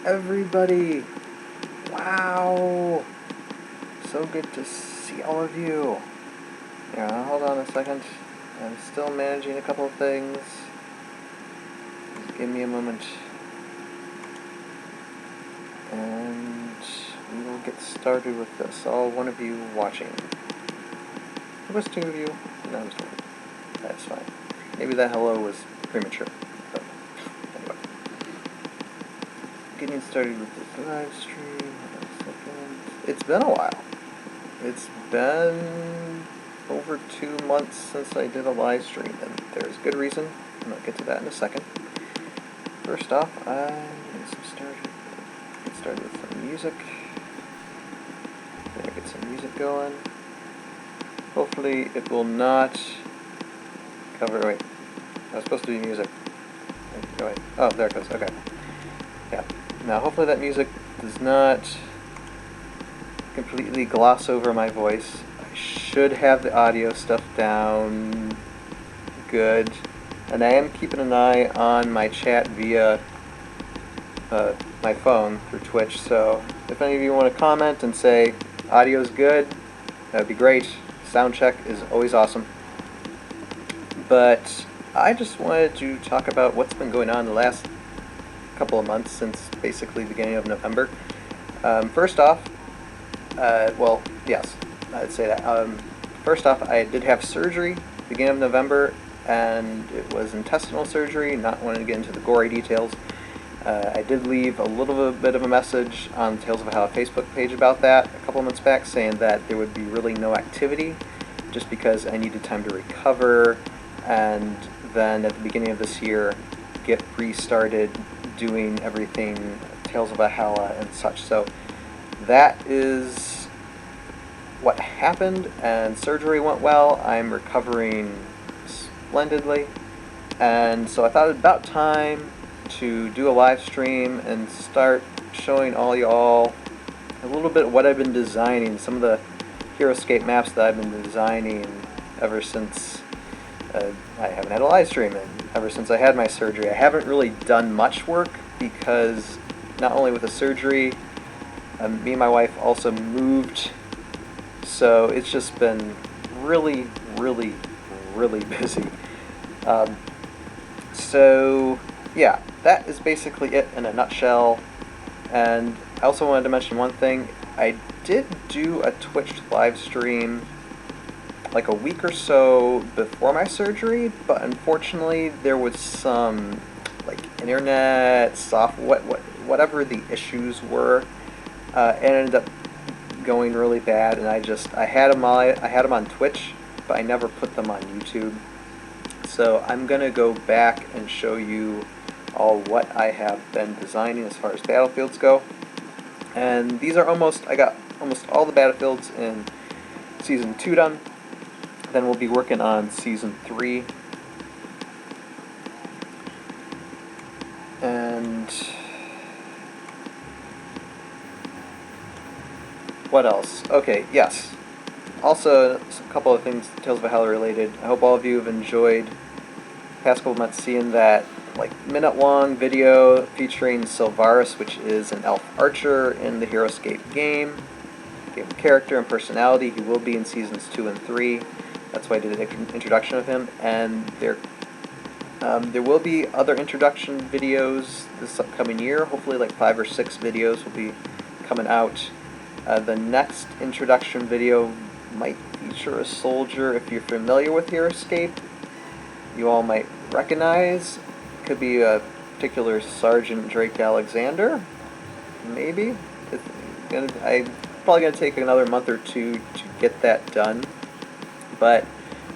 everybody! Wow! So good to see all of you. Yeah, hold on a second. I'm still managing a couple of things. Just give me a moment. And we will get started with this. All one of you watching. There was two of you. No, I was one. That's fine. Maybe that hello was premature. But anyway. Getting started with this live stream. Hold on a second. It's been a while. It's been over 2 months since I did a live stream, and there's good reason, and I'll get to that in a second. First off, I'm going to get started with some music. There, get some music going. Hopefully it will not cover, wait, I was supposed to do music. Wait. Oh, there it goes, okay. Yeah, now hopefully that music does not completely gloss over my voice. I should have the audio stuff down good, and I am keeping an eye on my chat via my phone through Twitch, so if any of you want to comment and say audio's good, that would be great. Sound check is always awesome. But I just wanted to talk about what's been going on the last couple of months since basically the beginning of November. First off, well, yes, I'd say that. First off, I did have surgery beginning of November, and it was intestinal surgery, not wanting to get into the gory details. I did leave a little bit of a message on the Tales of Valhalla Facebook page about that a couple of months back, saying that there would be really no activity, just because I needed time to recover, and then at the beginning of this year, get restarted doing everything Tales of Valhalla and such. So that is what happened, and surgery went well. I'm recovering splendidly, and so I thought it was about time to do a live stream and start showing all y'all a little bit of what I've been designing, some of the Heroscape maps that I've been designing ever since I haven't had a live stream, and ever since I had my surgery. I haven't really done much work because not only with the surgery, me and my wife also moved, so it's just been really, really, really busy. So yeah, that is basically it in a nutshell. And I also wanted to mention one thing. I did do a Twitch live stream like a week or so before my surgery, but unfortunately there was some like internet whatever the issues were, it ended up going really bad, and I had them on Twitch, but I never put them on YouTube. So I'm gonna go back and show you all what I have been designing as far as battlefields go. And these are I got almost all the battlefields in Season 2 done. Then we'll be working on Season 3. And what else? Okay, yes. Also, a couple of things Tales of Valhalla related. I hope all of you have enjoyed the past couple months seeing that like minute-long video featuring Sylvaris, which is an elf archer in the Heroscape game. Gave him character and personality. He will be in Seasons 2 and 3. That's why I did an introduction of him. And there will be other introduction videos this upcoming year. Hopefully like 5 or 6 videos will be coming out. The next introduction video might feature a soldier, if you're familiar with Heroscape, you all might recognize. Could be a particular Sergeant Drake Alexander, maybe. I'm probably going to take another month or two to get that done, but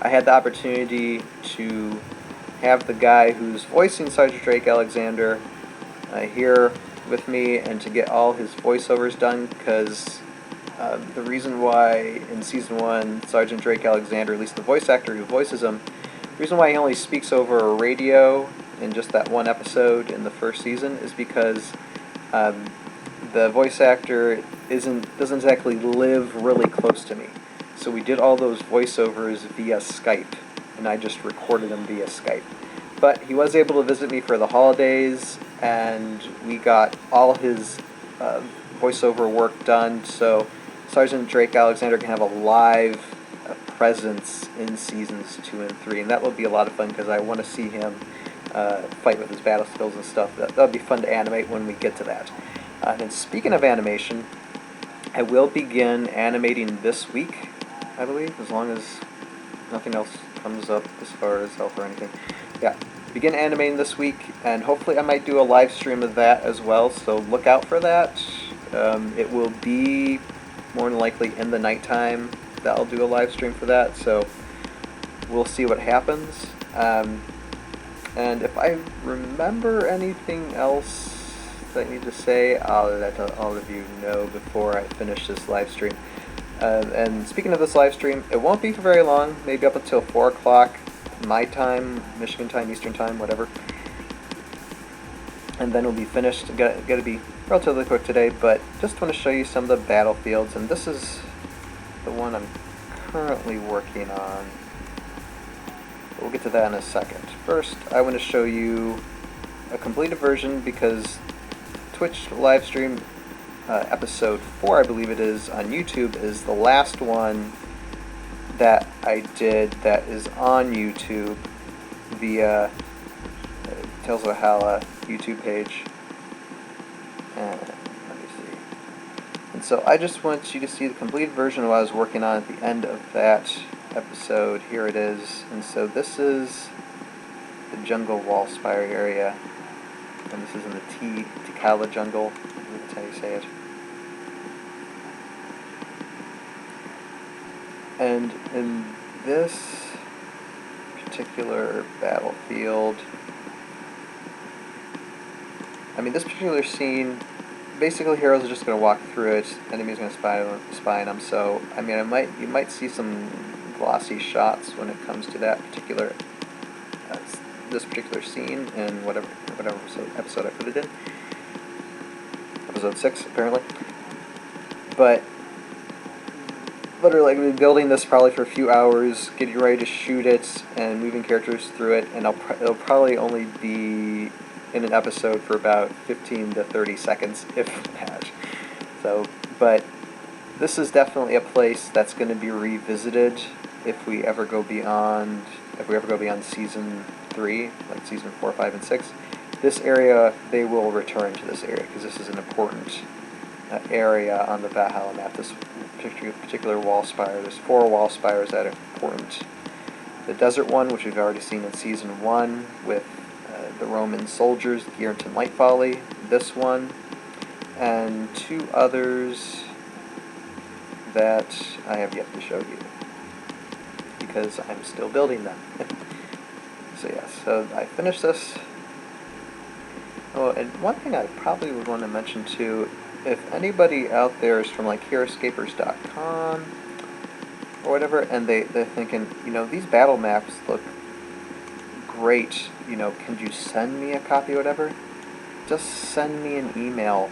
I had the opportunity to have the guy who's voicing Sergeant Drake Alexander here with me, and to get all his voiceovers done, because the reason why in Season 1 Sergeant Drake Alexander, at least the voice actor who voices him, the reason why he only speaks over a radio in just that one episode in the first season is because the voice actor doesn't exactly live really close to me. So we did all those voiceovers via Skype, and I just recorded them via Skype. But he was able to visit me for the holidays, and we got all his voiceover work done, so Sergeant Drake Alexander can have a live presence in seasons 2 and 3, and that will be a lot of fun because I want to see him fight with his battle skills and stuff. That'll be fun to animate when we get to that. And speaking of animation, I will begin animating this week, I believe, as long as nothing else comes up as far as health or anything. Yeah, begin animating this week, and hopefully I might do a live stream of that as well, so look out for that. It will be more than likely in the nighttime that I'll do a live stream for that, so we'll see what happens. And if I remember anything else that I need to say, I'll let all of you know before I finish this live stream. And speaking of this live stream, it won't be for very long, maybe up until 4 o'clock my time, Michigan time, Eastern time, whatever. And then we'll be finished. Got to be relatively quick today, but just want to show you some of the battlefields, and this is the one I'm currently working on. We'll get to that in a second. First, I want to show you a completed version because Twitch live stream episode 4, I believe it is, on YouTube is the last one that I did that is on YouTube via Tales of Valhalla YouTube page. And let me see. And so I just want you to see the completed version of what I was working on at the end of that episode. Here it is. And so this is the jungle wall spire area. And this is in the Tikala jungle. That's how you say it. And in this particular battlefield, I mean, this particular scene, basically heroes are just going to walk through it, enemies are going to spy on them, so, I mean, you might see some glossy shots when it comes to that particular, this particular scene in whatever episode I put it in. Episode 6, apparently. But literally, I've been building this probably for a few hours, getting ready to shoot it, and moving characters through it, and it'll probably only be in an episode for about 15 to 30 seconds, if that. So, but this is definitely a place that's going to be revisited if we ever go beyond season 3, like season 4, 5, and 6. This area, they will return to this area because this is an important area on the Valhalla map. This particular wall spire. There's 4 wall spires that are important. The desert one, which we've already seen in season 1 with the Roman soldiers, Gearington Light Folly. This one, and 2 others that I have yet to show you because I'm still building them. So yeah, so I finished this. Oh, and one thing I probably would want to mention too, if anybody out there is from like Heroscapers.com or whatever, and they're thinking, you know, these battle maps look great, you know, can you send me a copy or whatever? Just send me an email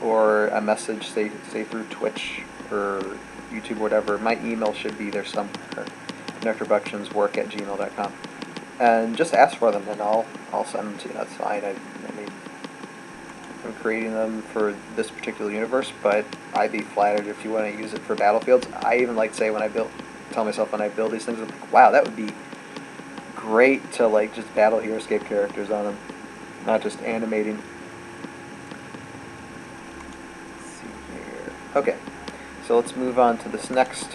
or a message, say through Twitch or YouTube or whatever. My email should be there somewhere. necroproductionswork@gmail.com. And just ask for them and I'll send them to you. That's fine. I mean, I'm creating them for this particular universe, but I'd be flattered if you want to use it for battlefields. I even like to say tell myself when I build these things, I'm like, wow, that would be great to like just battle Heroscape characters on them, not just animating. Let's see here. Okay, so let's move on to this next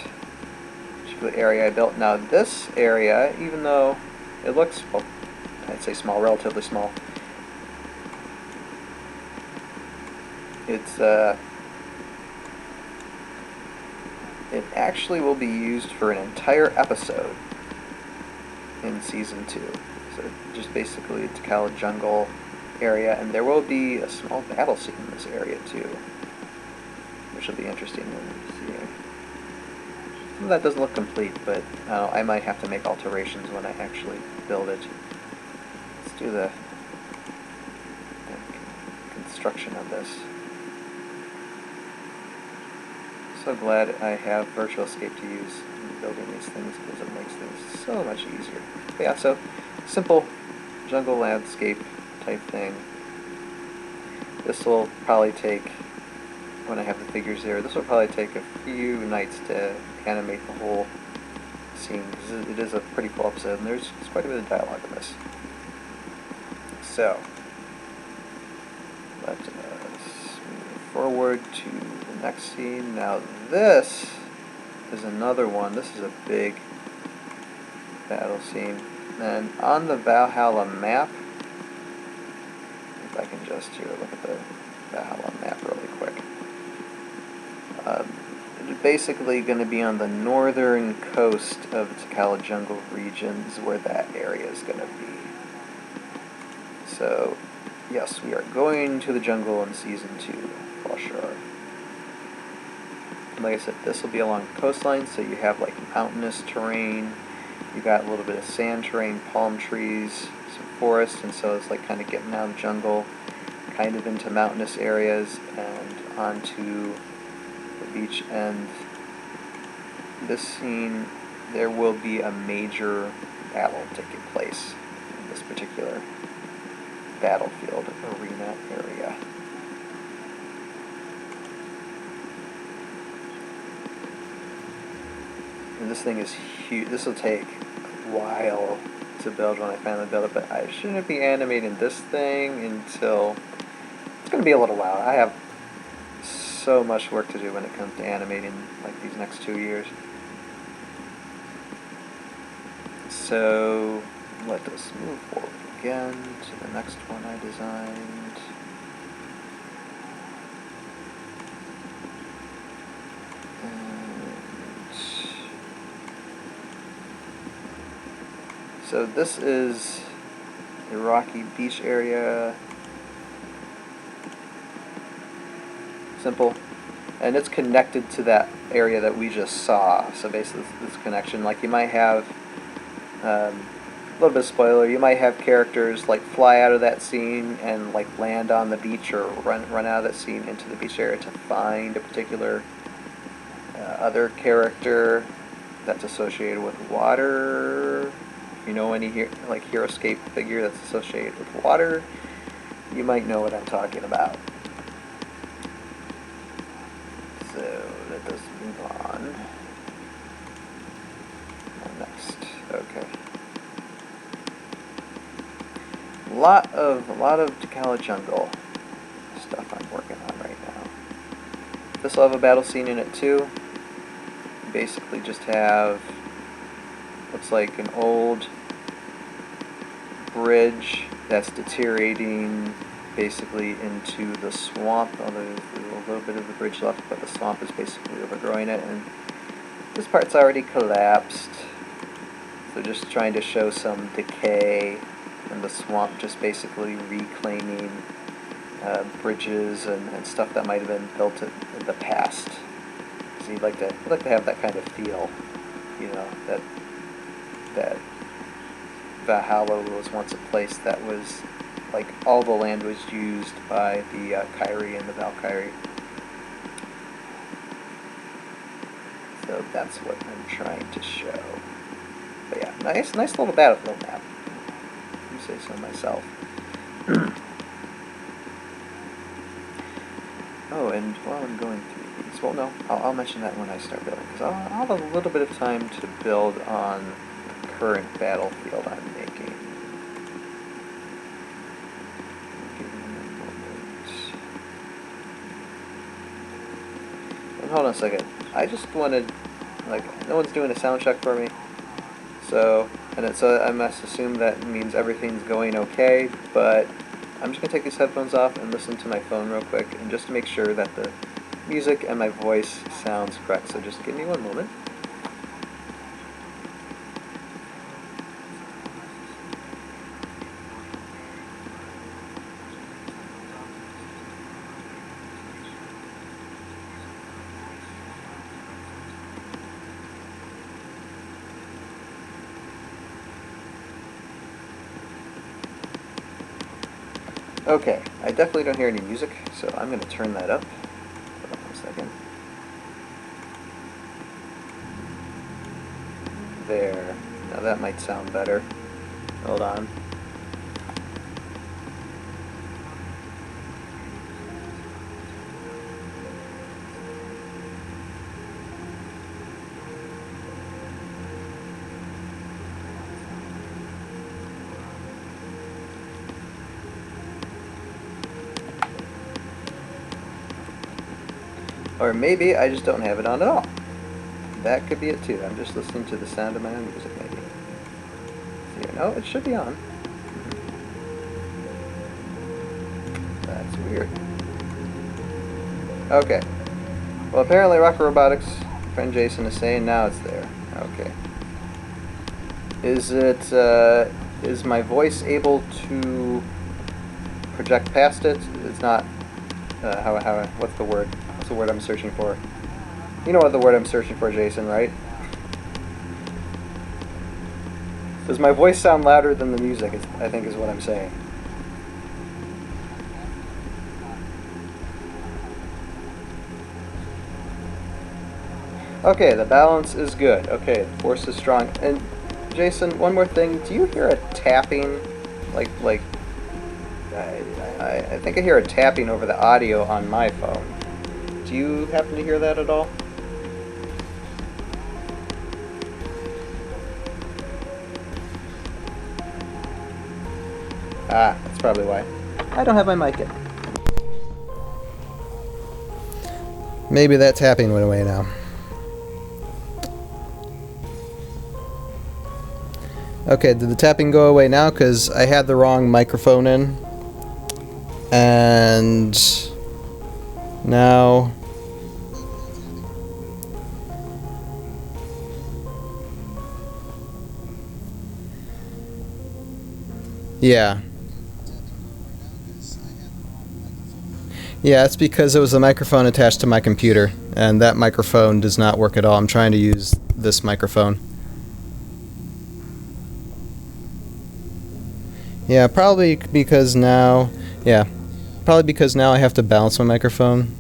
particular area I built. Now this area, even though it looks, well, I'd say small, relatively small, it's it actually will be used for an entire episode in season 2. So just basically Tikala jungle area, and there will be a small battle scene in this area too, which will be interesting to see. Some of that doesn't look complete, but I might have to make alterations when I actually build it. Let's do the construction of this. So glad I have Virtualscape to use in building these things because it makes things so much easier. But yeah, so simple jungle landscape type thing. This will probably take, when I have the figures there, this will probably take a few nights to animate the whole scene, because it is a pretty full episode, and there's quite a bit of dialogue in this. So, let us move forward to the next scene. Now this is another one. This is a big battle scene. And on the Valhalla map, if I can just here look at the Valhalla map really quick. It's basically going to be on the northern coast of the Valhalla jungle regions where that area is going to be. So, yes, we are going to the jungle in Season 2, for sure. Like I said, this will be along the coastline, so you have like mountainous terrain, you got a little bit of sand terrain, palm trees, some forest, and so it's like kind of getting out of the jungle, kind of into mountainous areas, and onto the beach. And this scene, there will be a major battle taking place in this particular battlefield arena area. And this thing is huge. This will take a while to build when I finally build it, but I shouldn't be animating this thing until, it's going to be a little while. I have so much work to do when it comes to animating like these next 2 years. So let us move forward again to the next one I designed. And so this is the rocky beach area. Simple. And it's connected to that area that we just saw. So basically this connection, like you might have a little bit of spoiler, you might have characters like fly out of that scene and like land on the beach, or run out of that scene into the beach area to find a particular other character that's associated with water. If you know any like Heroscape figure that's associated with water, you might know what I'm talking about. So let us move on. Next, okay. A lot of Valhalla jungle stuff I'm working on right now. This will have a battle scene in it too. You basically just have, looks like an old bridge that's deteriorating basically into the swamp. Although there's a little bit of the bridge left, but the swamp is basically overgrowing it, and this part's already collapsed. So just trying to show some decay, and the swamp just basically reclaiming bridges and stuff that might have been built in the past. So you'd like to have that kind of feel, you know, that Valhalla was once a place that was like all the land was used by the Kyrie and the Valkyrie. So that's what I'm trying to show. But yeah, nice little battlefield map. You say so myself. Oh, and while I'm going through these, well, no, I'll mention that when I start building, because I'll have a little bit of time to build on the current battlefield I'm making. Give me a moment. And hold on a second. I just wanted, like, no one's doing a sound check for me. So I must assume that means everything's going okay, but I'm just going to take these headphones off and listen to my phone real quick, and just to make sure that the music and my voice sounds correct. So just give me one moment. Okay, I definitely don't hear any music, so I'm going to turn that up. Hold on a second. There. Now that might sound better. Hold on. Or maybe I just don't have it on at all. That could be it too. I'm just listening to the sound of my own music, maybe. Here, no, it should be on. That's weird. Okay. Well, apparently Rocker Robotics' friend Jason is saying now it's there. Okay. Is my voice able to project past it? It's not, what's the word? What's the word I'm searching for? You know what the word I'm searching for, Jason, right? Does my voice sound louder than the music, I think is what I'm saying. Okay, the balance is good. Okay, the force is strong. And Jason, one more thing. Do you hear a tapping? I think I hear a tapping over the audio on my phone. Do you happen to hear that at all? Ah, that's probably why. I don't have my mic in. Maybe that tapping went away now. Okay, did the tapping go away now? Because I had the wrong microphone in. And now... Yeah. Yeah, it's because it was a microphone attached to my computer, and that microphone does not work at all. I'm trying to use this microphone. Yeah, probably because now... Yeah, probably because now I have to balance my microphone.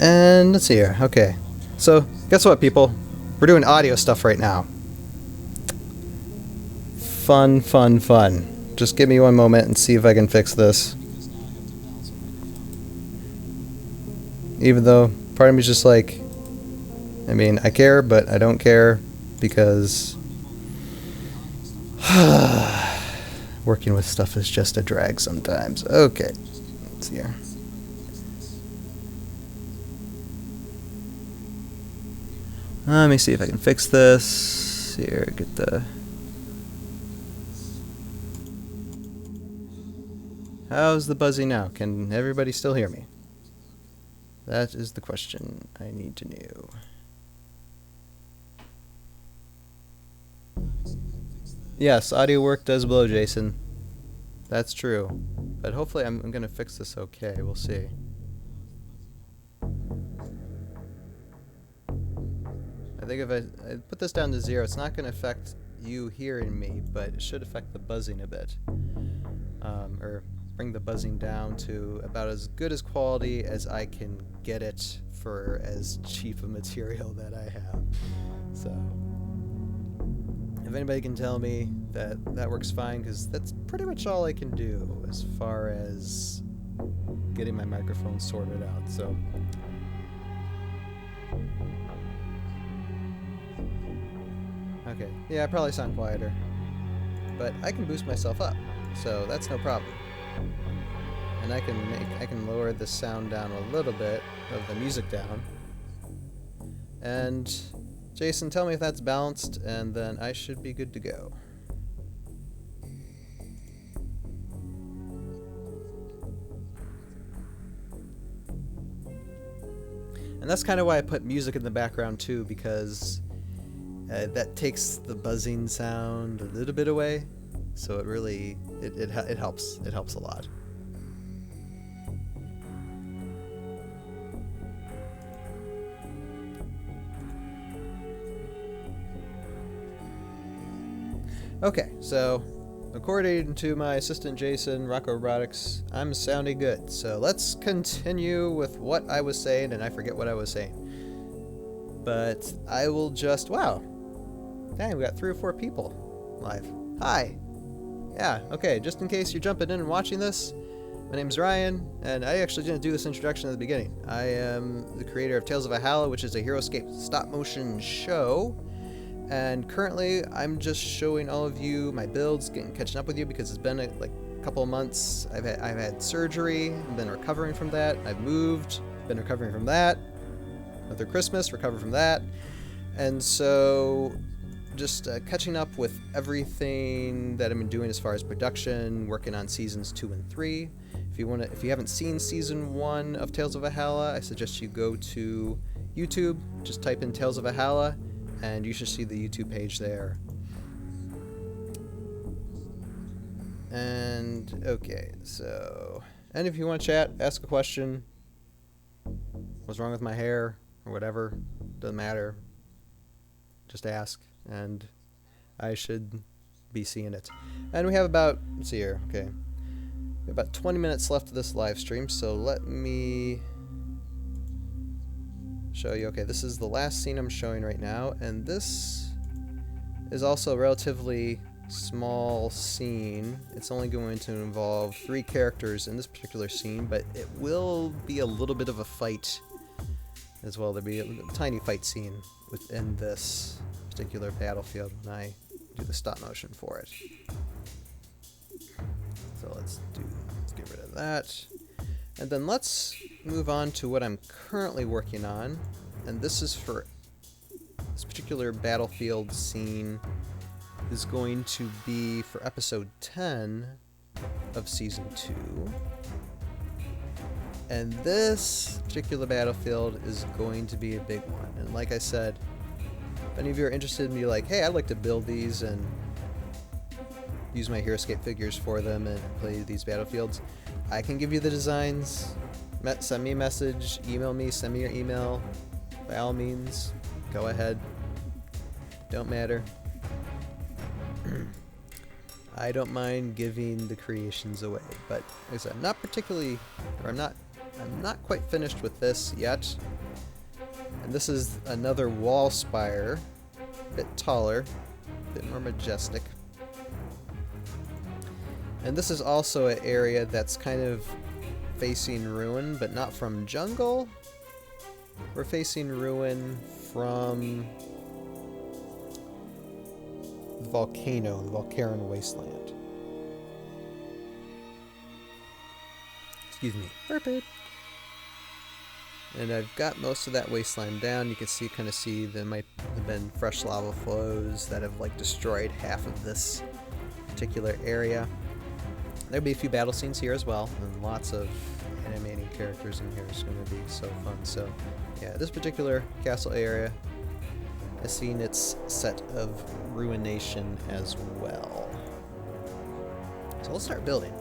And let's see here. Okay. So, guess what, people? We're doing audio stuff right now. Fun, fun, fun. Just give me one moment and see if I can fix this. Even though part of me is just like, I mean, I care, but I don't care because working with stuff is just a drag sometimes. Okay, let's see here. Let me see if I can fix this. Here, get the... How's the buzzing now? Can everybody still hear me? That is the question I need to know. Yes, audio work does blow, Jason. That's true. But hopefully I'm going to fix this okay. We'll see. I think if I put this down to 0, it's not going to affect you hearing me, but it should affect the buzzing a bit. Or bring the buzzing down to about as good as quality as I can get it for as cheap a material that I have. So, if anybody can tell me that that works fine, because that's pretty much all I can do as far as getting my microphone sorted out. So, okay, yeah, I probably sound quieter, but I can boost myself up, so that's no problem. And I can lower the sound down a little bit, of the music down. And Jason, tell me if that's balanced, and then I should be good to go. And that's kind of why I put music in the background too, because that takes the buzzing sound a little bit away. So it really, it helps. It helps a lot. Okay, so according to my assistant Jason, Rocco Robotics, I'm sounding good. So let's continue with what I was saying, and I forget what I was saying. But I will just, wow, Dang, we got 3 or 4 people live. Hi. Yeah, okay, just in case you're jumping in and watching this, my name's Ryan, and I actually didn't do this introduction at the beginning. I am the creator of Tales of Valhalla, which is a Heroscape stop-motion show, and currently I'm just showing all of you my builds, catching up with you because it's been like a couple of months. I've had surgery, I've been recovering from that, I've moved, been recovering from that, another Christmas, recovered from that, and so just catching up with everything that I've been doing as far as production, working on seasons 2 and 3. If you haven't seen season 1 of Tales of Valhalla, I suggest you go to YouTube, just type in Tales of Valhalla, and you should see the YouTube page there. And okay, so, and if you want to chat, ask a question, what's wrong with my hair, or whatever, doesn't matter, just ask, and I should be seeing it. And we have about, let's see here, okay, we have about 20 minutes left of this live stream, so let me show you. Okay, this is the last scene I'm showing right now, and this is also a relatively small scene. It's only going to involve 3 characters in this particular scene, but it will be a little bit of a fight as well. There'll be a tiny fight scene within this particular battlefield when I do the stop motion for it. So let's get rid of that. And then let's move on to what I'm currently working on. And this is for this particular battlefield scene is going to be for episode 10 of season 2. And this particular battlefield is going to be a big one. And like I said, if any of you are interested in me, like, hey, I'd like to build these and use my Heroscape figures for them and play these battlefields, I can give you the designs. Send me a message, email me, send me your email. By all means, go ahead. Don't matter. I don't mind giving the creations away, but like I said, I'm not quite finished with this yet. And this is another wall spire, a bit taller, a bit more majestic. And this is also an area that's kind of facing ruin, but not from jungle. We're facing ruin from the volcano, the Volcaran wasteland. Excuse me. Burped. And I've got most of that wasteland down. You can kind of see there might have been fresh lava flows that have like destroyed half of this particular area. There'll be a few battle scenes here as well, and lots of animating characters in here. It's going to be so fun. So, yeah, this particular castle area has seen its set of ruination as well. So let's start building.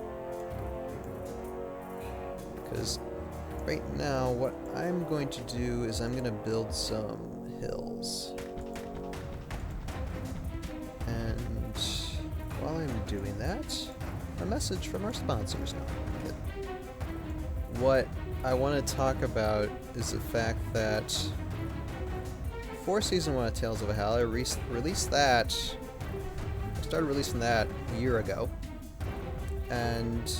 Because right now, what I'm going to do is I'm going to build some hills. And while I'm doing that, a message from our sponsors now. What I want to talk about is the fact that for Season 1 of Tales of Valhalla, I started releasing that a year ago. And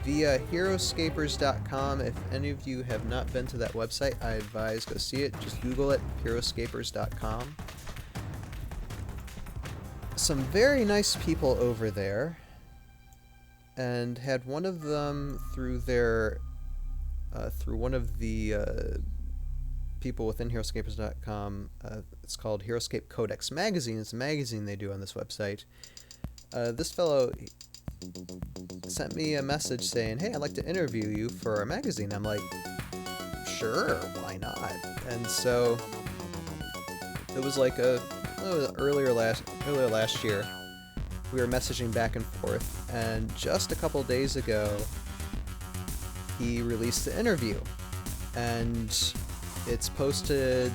via Heroscapers.com, if any of you have not been to that website, I advise go see it. Just Google it, Heroscapers.com. Some very nice people over there, and had one of them through their through one of the people within Heroscapers.com. It's called Heroscape Codex Magazine. It's a magazine they do on this website. This fellow sent me a message saying, "Hey, I'd like to interview you for our magazine." I'm like, "Sure, why not?" And so it was like earlier last year, we were messaging back and forth, and just a couple days ago, he released the interview, and it's posted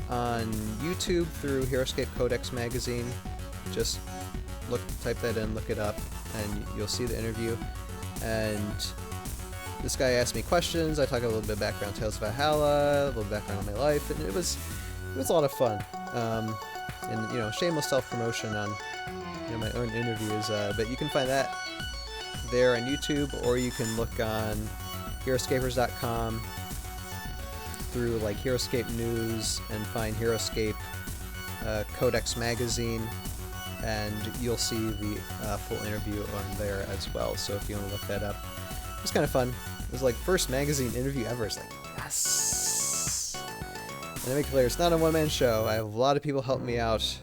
on YouTube through Heroscape Codex Magazine. Just type that in, look it up, and you'll see the interview. And this guy asked me questions. I talk a little bit background Tales of Valhalla, a little background on my life, and it was it was a lot of fun. And shameless self-promotion on my own interviews. But you can find that there on YouTube, or you can look on Heroscapers.com through like Heroscape News and find Heroscape Codex Magazine, and you'll see the full interview on there as well. So if you want to look that up, it was kind of fun. It was like first magazine interview ever. It's like, yes. And to make it clear, it's not a one-man show. I have a lot of people helping me out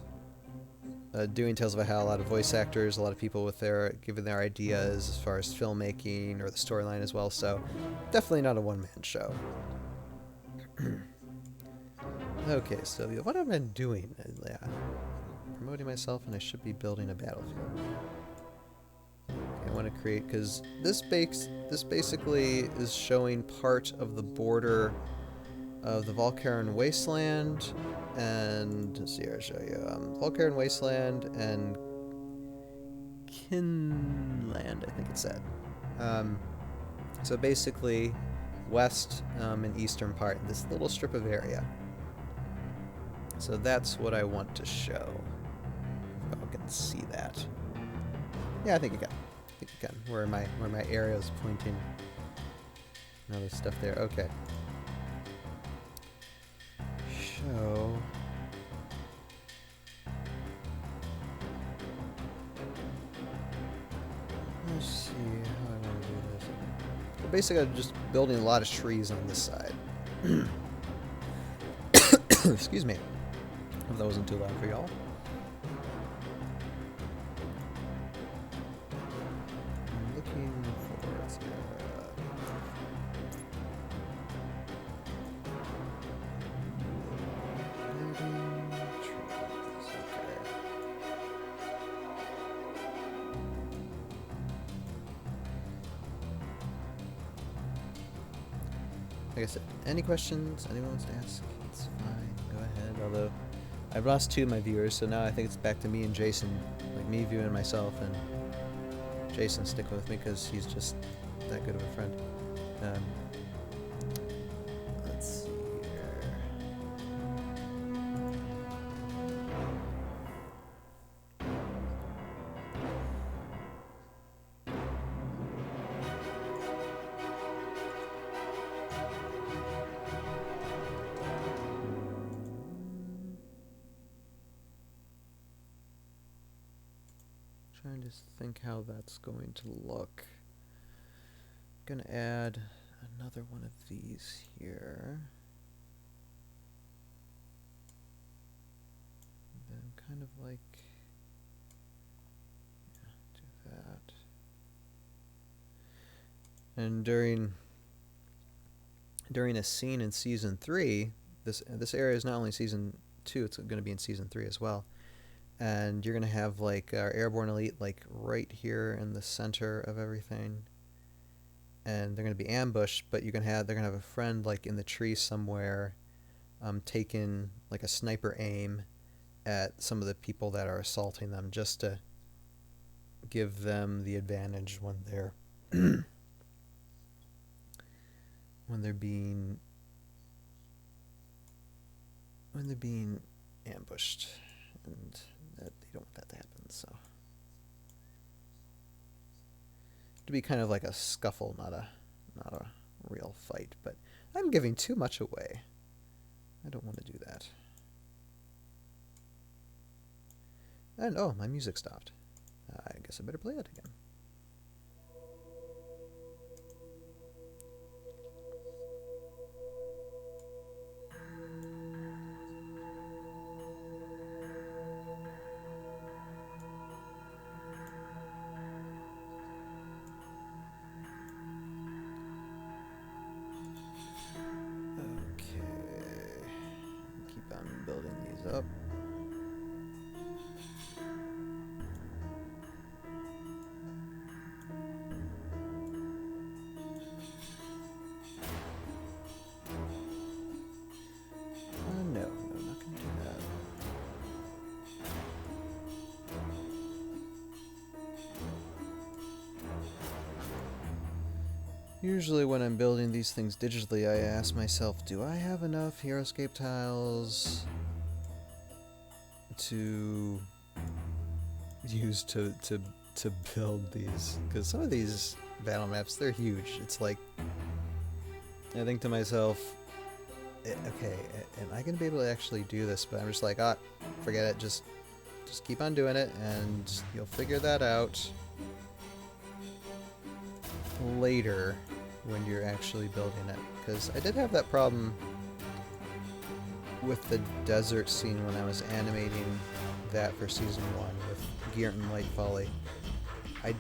doing Tales of Valhalla. A lot of voice actors, a lot of people with giving their ideas as far as filmmaking or the storyline as well. So definitely not a one-man show. Okay, so what have I been doing? Yeah, promoting myself, and I should be building a battlefield. Okay, I want to create, because this basically is showing part of the border of the Valkyrian Wasteland, and let's see here, I'll show you Valkyrian Wasteland and Kinland, I think it said. So basically, west and eastern part, this little strip of area. So that's what I want to show. If I can see that. Yeah, I think you can. I think you can. Where my area is pointing. And other stuff there. Okay. Show. Let's see how I want to do this. So basically, I'm just building a lot of trees on this side. Excuse me. Hope that wasn't too loud for y'all. I'm looking for like I said, any questions anyone wants to ask, it's fine. Go ahead. Although I've lost 2 of my viewers, so now I think it's back to me and Jason, like me viewing myself, and Jason sticking with me because he's just that good of a friend. Let's see here. Trying to think how that's going to look. Gonna add another one of these here. And then kind of like, yeah, do that. And during a scene in season 3, this area is not only season 2, it's going to be in season 3 as well. And you're going to have like our airborne elite like right here in the center of everything. And they're going to be ambushed, but they're going to have a friend like in the tree somewhere taking like a sniper aim at some of the people that are assaulting them, just to give them the advantage when they're when they're being ambushed, and that they don't want that to happen. So to be kind of like a scuffle, not a real fight. But I'm giving too much away. I don't want to do that. And oh, my music stopped. I guess I better play it again. Building these up. Usually when I'm building these things digitally, I ask myself, do I have enough Heroscape tiles to use to build these? Because some of these battle maps, they're huge. It's like, I think to myself, okay, am I going to be able to actually do this? But I'm just like, forget it, just keep on doing it, and you'll figure that out later when you're actually building it. Because I did have that problem with the desert scene when I was animating that for Season 1 with Geert and Light Folly. I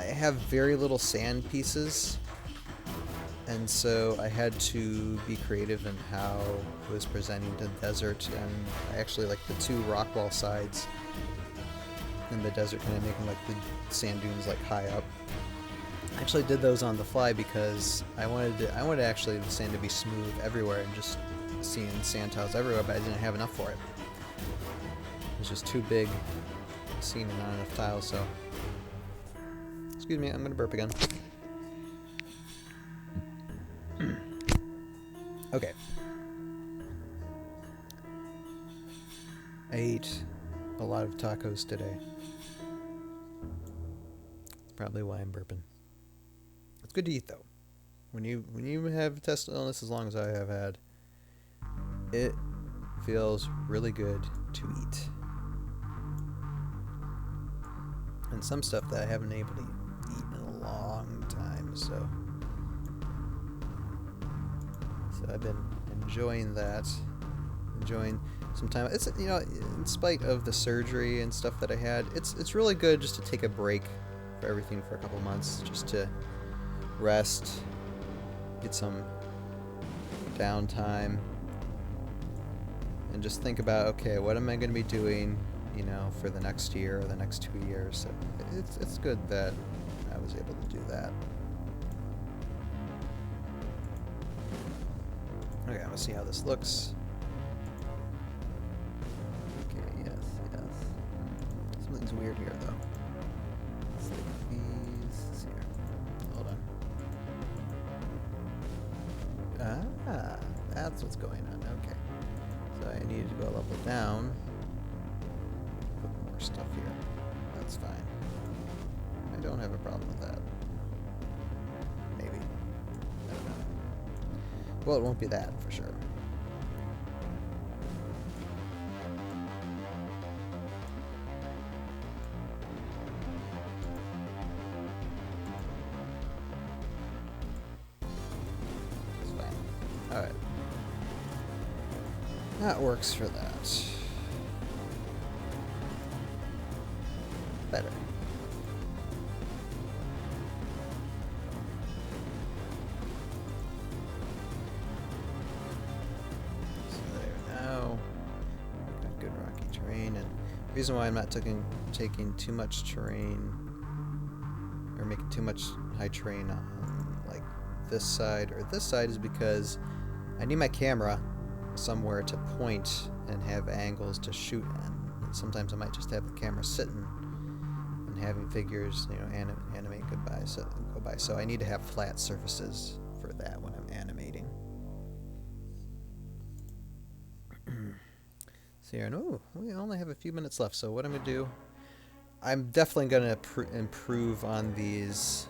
have very little sand pieces, and so I had to be creative in how I was presenting the desert, and I actually like the two rock wall sides in the desert, kind of making like the sand dunes like high up. I actually did those on the fly because I wanted actually the sand to be smooth everywhere and just seeing sand tiles everywhere, but I didn't have enough for it. It was just too big scene and not enough tiles, so... Excuse me, I'm gonna burp again. Okay. I ate a lot of tacos today. That's probably why I'm burping. It's good to eat though. When you have intestinal illness as long as I have had, it feels really good to eat. And some stuff that I haven't been able to eat in a long time, so I've been enjoying that. Enjoying some time. It's, you know, in spite of the surgery and stuff that I had, it's really good just to take a break for everything for a couple months, just to rest, get some downtime, and just think about, okay, what am I going to be doing, you know, for the next year or the next 2 years. So it's good that I was able to do that. Okay, I'm gonna see how this looks. Okay, yes. Something's weird here, though. It's like these here. Hold on. Ah, that's what's going on. Okay. So I needed to go a level down. Put more stuff here. That's fine. I don't have a problem with that. Maybe. I don't know. Well, it won't be that, for sure. It's fine. Alright. That works for that. Better. The reason why I'm not taking too much terrain or making too much high terrain on like this side or this side is because I need my camera somewhere to point and have angles to shoot in. And sometimes I might just have the camera sitting and having figures, you know, animate go by. So I need to have flat surfaces for that when I'm animating. So here, oh, we only have a few minutes left, so what I'm going to do, I'm definitely going to improve on these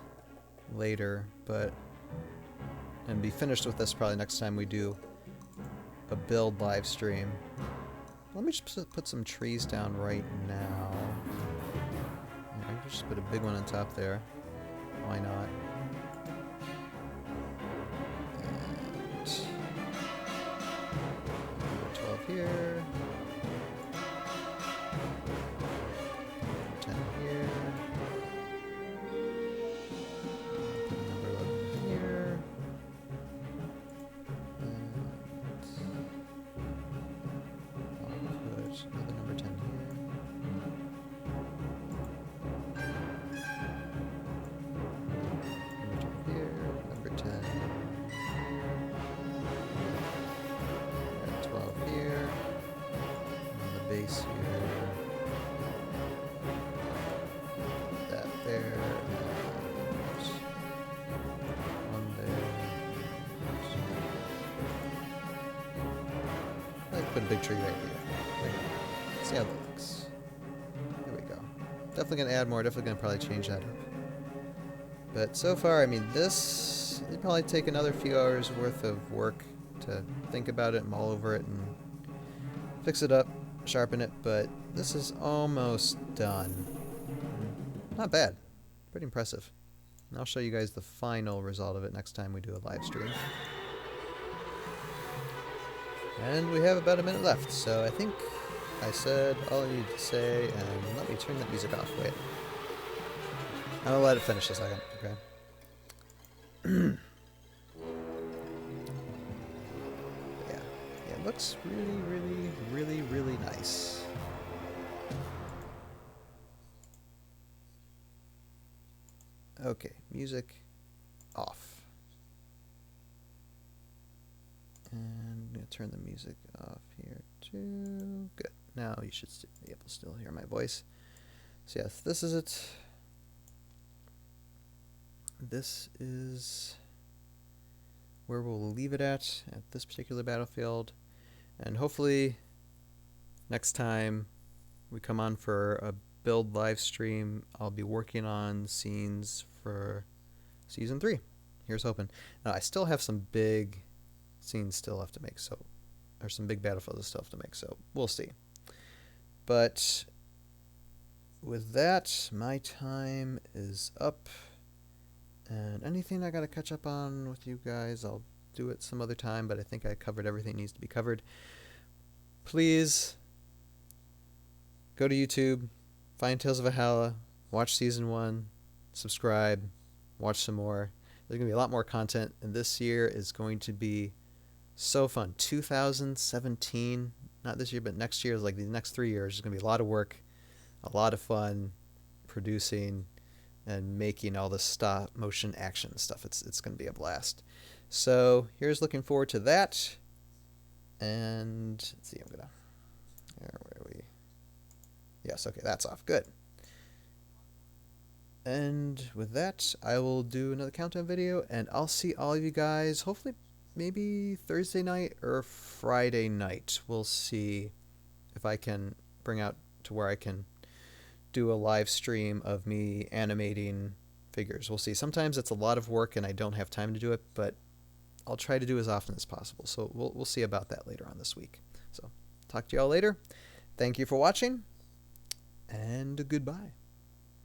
later, and be finished with this probably next time we do a build live stream. Let me just put some trees down right now. Yeah, I can just put a big one on top there. Why not? And number 12 here. 10 here. Number 11 here. And I'll put another number 10 here. Number 10 here. Number 10. Got 12 here. a big tree right here. Let's see how that looks. There we go. Definitely gonna add more. Definitely gonna probably change that up. But so far, I mean, this it'd probably take another few hours worth of work to think about it, and mull over it, and fix it up, sharpen it. But this is almost done. Not bad. Pretty impressive. And I'll show you guys the final result of it next time we do a live stream. And we have about a minute left, so I think I said all I needed to say, and let me turn that music off. Wait. I'll let it finish a second, okay? Yeah. Yeah, it looks really, really, really, really nice. Okay, music off. And I'm going to turn the music off here too. Good. Now you should be able to still hear my voice. So yes, this is it. This is where we'll leave it at this particular battlefield. And hopefully next time we come on for a build live stream, I'll be working on scenes for Season 3. Here's hoping. Now, I still have some big scenes still have to make, so or some big battlefields still have to make, so we'll see. But with that, my time is up. And anything I gotta catch up on with you guys, I'll do it some other time, but I think I covered everything that needs to be covered. Please go to YouTube, find Tales of Valhalla, watch Season 1, subscribe, watch some more. There's going to be a lot more content, and this year is going to be so fun. 2017, not this year, but next year, is like the next 3 years, is going to be a lot of work, a lot of fun producing and making all this stop motion action stuff. It's going to be a blast. So here's looking forward to that. And let's see, where are we? Yes, okay, that's off. Good. And with that, I will do another countdown video, and I'll see all of you guys hopefully maybe Thursday night or Friday night. We'll see if I can bring out to where I can do a live stream of me animating figures. We'll see. Sometimes it's a lot of work and I don't have time to do it, but I'll try to do as often as possible. So we'll see about that later on this week. So talk to y'all later. Thank you for watching, and goodbye.